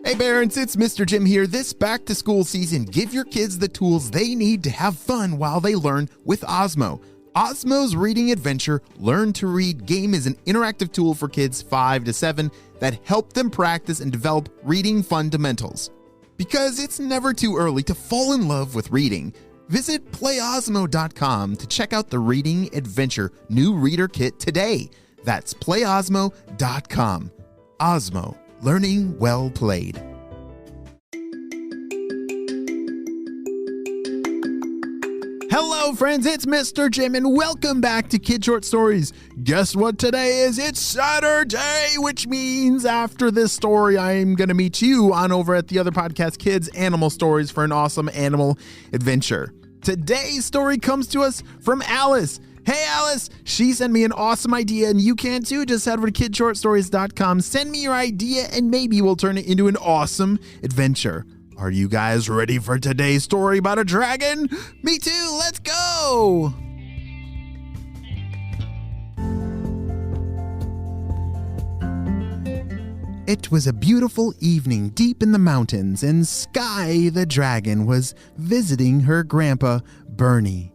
Hey parents, it's Mr. Jim here. This back to school season, give your kids the tools they need to have fun while they learn with Osmo. Osmo's Reading Adventure Learn to Read game is an interactive tool for kids 5 to 7 that help them practice and develop reading fundamentals. Because it's never too early to fall in love with reading, visit playosmo.com to check out the Reading Adventure new reader kit today. That's playosmo.com. Osmo, learning well played. Hello friends, it's Mr. Jim and welcome back to Kid Short Stories. Guess what today is? It's Saturday, which means after this story, I'm going to meet you on over at the other podcast, Kids Animal Stories, for an awesome animal adventure. Today's story comes to us from Alice. Hey Alice, she sent me an awesome idea and you can too. Just head over to kidshortstories.com, send me your idea and maybe we'll turn it into an awesome adventure. Are you guys ready for today's story about a dragon? Me too, let's go! It was a beautiful evening deep in the mountains, and Sky the dragon was visiting her grandpa, Bernie.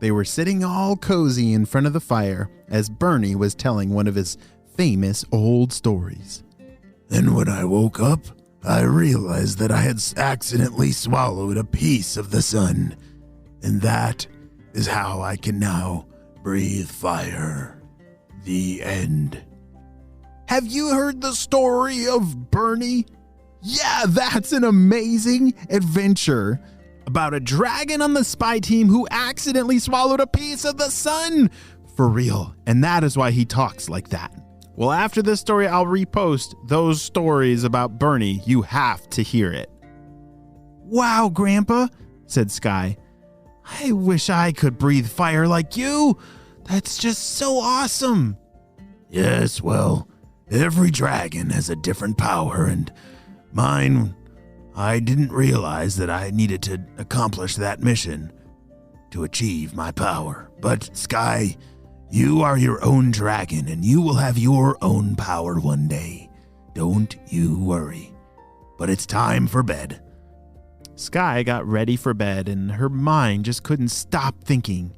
They were sitting all cozy in front of the fire as Bernie was telling one of his famous old stories. And when I woke up, I realized that I had accidentally swallowed a piece of the sun, and that is how I can now breathe fire. The end. Have you heard the story of Bernie? Yeah, that's an amazing adventure about a dragon on the spy team who accidentally swallowed a piece of the sun. For real, and that is why he talks like that. Well, after this story, I'll repost those stories about Bernie. You have to hear it. Wow, Grandpa, said Sky. I wish I could breathe fire like you. That's just so awesome. Yes, well, every dragon has a different power, and mine, I didn't realize that I needed to accomplish that mission to achieve my power. But Sky, you are your own dragon, and you will have your own power one day. Don't you worry. But it's time for bed. Sky got ready for bed, and her mind just couldn't stop thinking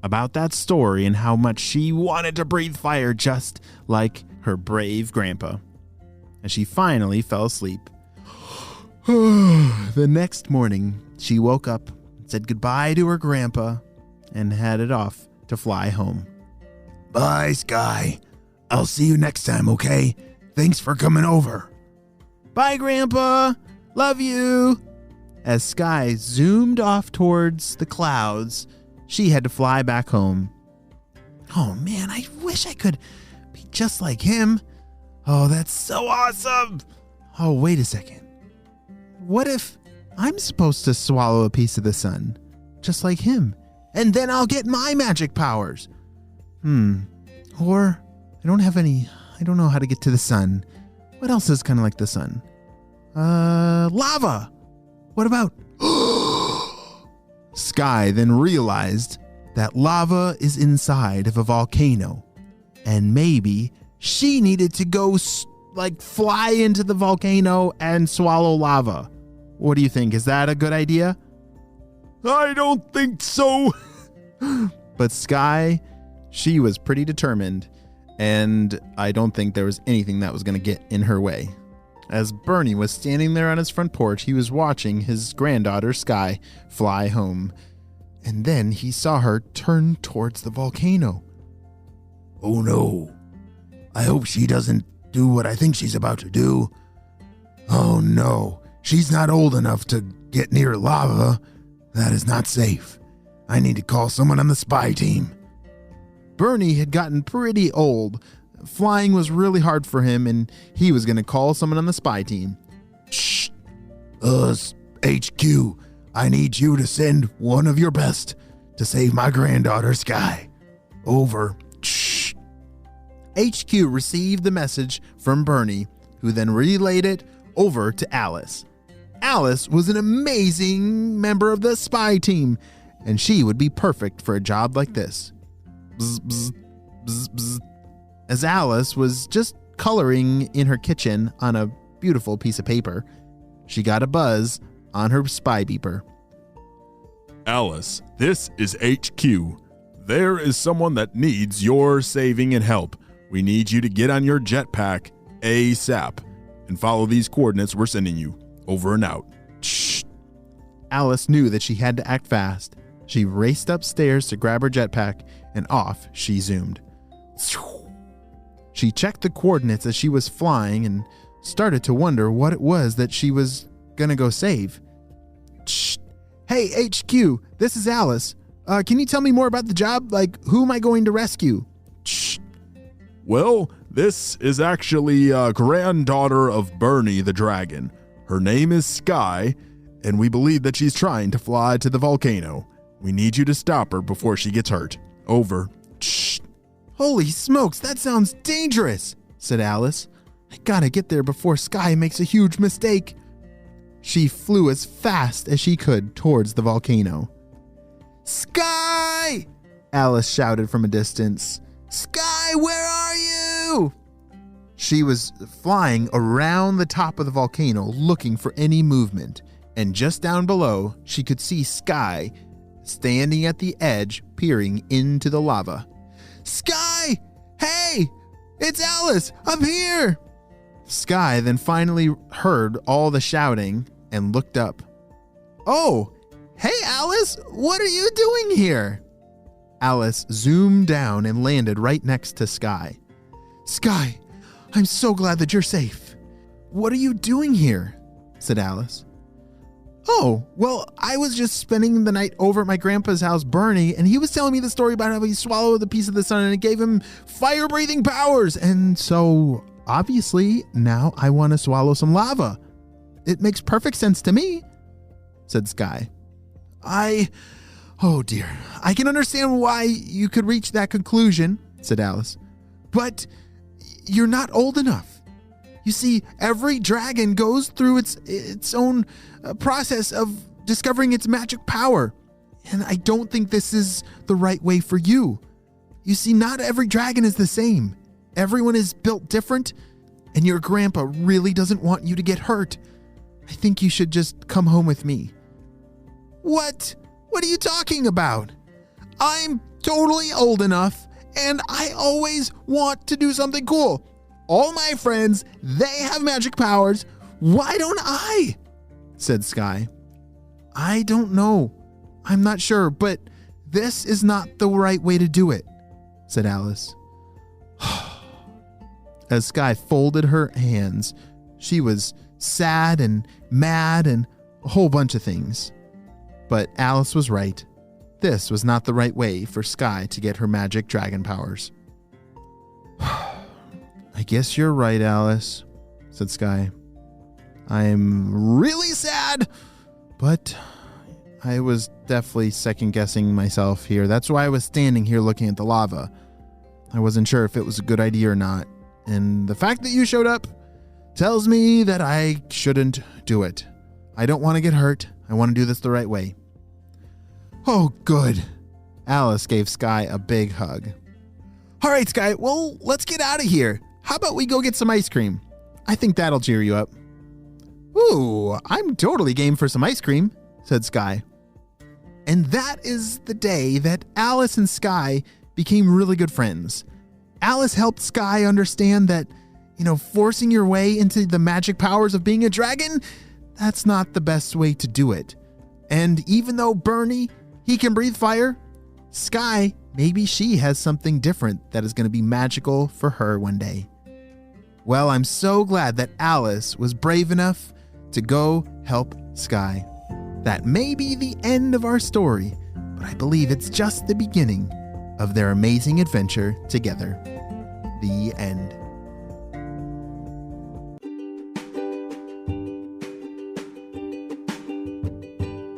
about that story and how much she wanted to breathe fire just like her brave grandpa. And she finally fell asleep. The next morning, she woke up, said goodbye to her grandpa, and headed off to fly home. Bye, Sky. I'll see you next time, okay? Thanks for coming over. Bye, Grandpa. Love you. As Sky zoomed off towards the clouds, she had to fly back home. Oh, man, I wish I could be just like him. Oh, that's so awesome. Oh, wait a second. What if I'm supposed to swallow a piece of the sun, just like him, and then I'll get my magic powers? Or I don't know how to get to the sun. What else is kind of like the sun? Lava. What about? Sky then realized that lava is inside of a volcano, and maybe she needed to go fly into the volcano and swallow lava. What do you think? Is that a good idea? I don't think so. But Sky, she was pretty determined, and I don't think there was anything that was going to get in her way. As Bernie was standing there on his front porch, he was watching his granddaughter, Sky, fly home. And then he saw her turn towards the volcano. Oh no. I hope she doesn't do what I think she's about to do. Oh no. She's not old enough to get near lava. That is not safe. I need to call someone on the spy team. Bernie had gotten pretty old. Flying was really hard for him, and he was going to call someone on the spy team. Shh. HQ, I need you to send one of your best to save my granddaughter, Sky. Over. Shh. HQ received the message from Bernie, who then relayed it over to Alice. Alice was an amazing member of the spy team, and she would be perfect for a job like this. Bzz, bzz, bzz, bzz. As Alice was just coloring in her kitchen on a beautiful piece of paper. She got a buzz on her spy beeper. Alice, this is HQ. There is someone that needs your saving and help. We need you to get on your jetpack ASAP and follow these coordinates we're sending you. Over and out. Shh. Alice knew that she had to act fast. She raced upstairs to grab her jetpack, and off she zoomed. She checked the coordinates as she was flying and started to wonder what it was that she was gonna go save. Shh. Hey, HQ, this is Alice. Can you tell me more about the job? Like, who am I going to rescue? Shh. Well, this is actually a granddaughter of Bernie the dragon. Her name is Sky, and we believe that she's trying to fly to the volcano. We need you to stop her before she gets hurt. Over. Shh. Holy smokes, that sounds dangerous, said Alice. I gotta get there before Sky makes a huge mistake. She flew as fast as she could towards the volcano. Sky! Alice shouted from a distance. Sky, where are you? She was flying around the top of the volcano looking for any movement, and just down below, she could see Sky standing at the edge, peering into the lava. Sky! Hey! It's Alice! I'm here! Sky then finally heard all the shouting and looked up. Oh! Hey, Alice! What are you doing here? Alice zoomed down and landed right next to Sky. Sky, I'm so glad that you're safe. What are you doing here? Said Alice. Oh, well, I was just spending the night over at my grandpa's house, Bernie, and he was telling me the story about how he swallowed a piece of the sun and it gave him fire-breathing powers. And so, obviously, now I want to swallow some lava. It makes perfect sense to me, said Sky. Oh dear, I can understand why you could reach that conclusion, said Alice. But you're not old enough. You see, every dragon goes through its own process of discovering its magic power. And I don't think this is the right way for you. You see, not every dragon is the same. Everyone is built different, and your grandpa really doesn't want you to get hurt. I think you should just come home with me. What? What are you talking about? I'm totally old enough, and I always want to do something cool. All my friends, they have magic powers. Why don't I? Said Sky. I don't know. I'm not sure, but this is not the right way to do it, said Alice. As Sky folded her hands, she was sad and mad and a whole bunch of things. But Alice was right. This was not the right way for Sky to get her magic dragon powers. I guess you're right, Alice, said Sky. I'm really sad, but I was definitely second-guessing myself here. That's why I was standing here looking at the lava. I wasn't sure if it was a good idea or not. And the fact that you showed up tells me that I shouldn't do it. I don't want to get hurt. I want to do this the right way. Oh, good. Alice gave Sky a big hug. All right, Sky, well, let's get out of here. How about we go get some ice cream? I think that'll cheer you up. Ooh, I'm totally game for some ice cream, said Sky. And that is the day that Alice and Sky became really good friends. Alice helped Sky understand that, forcing your way into the magic powers of being a dragon, that's not the best way to do it. And even though Bernie, he can breathe fire, Sky, maybe she has something different that is going to be magical for her one day. Well, I'm so glad that Alice was brave enough to go help Sky. That may be the end of our story, but I believe it's just the beginning of their amazing adventure together. The end.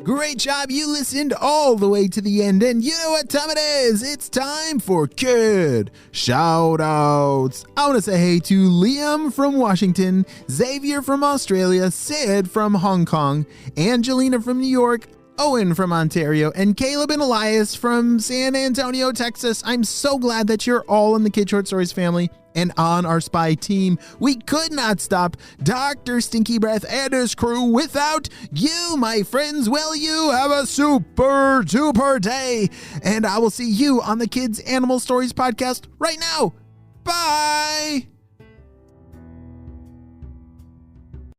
Great job, you listened all the way to the end, and you know what time it is. It's time for Kid Shoutouts. I want to say hey to Liam from Washington, Xavier from Australia, Sid from Hong Kong, Angelina from New York, Owen from Ontario, and Caleb and Elias from San Antonio, Texas. I'm so glad that you're all in the Kid Short Stories family and on our spy team. We could not stop Dr. Stinky Breath and his crew without you, my friends. Will you have a super duper day? And I will see you on the Kids Animal Stories podcast right now. Bye!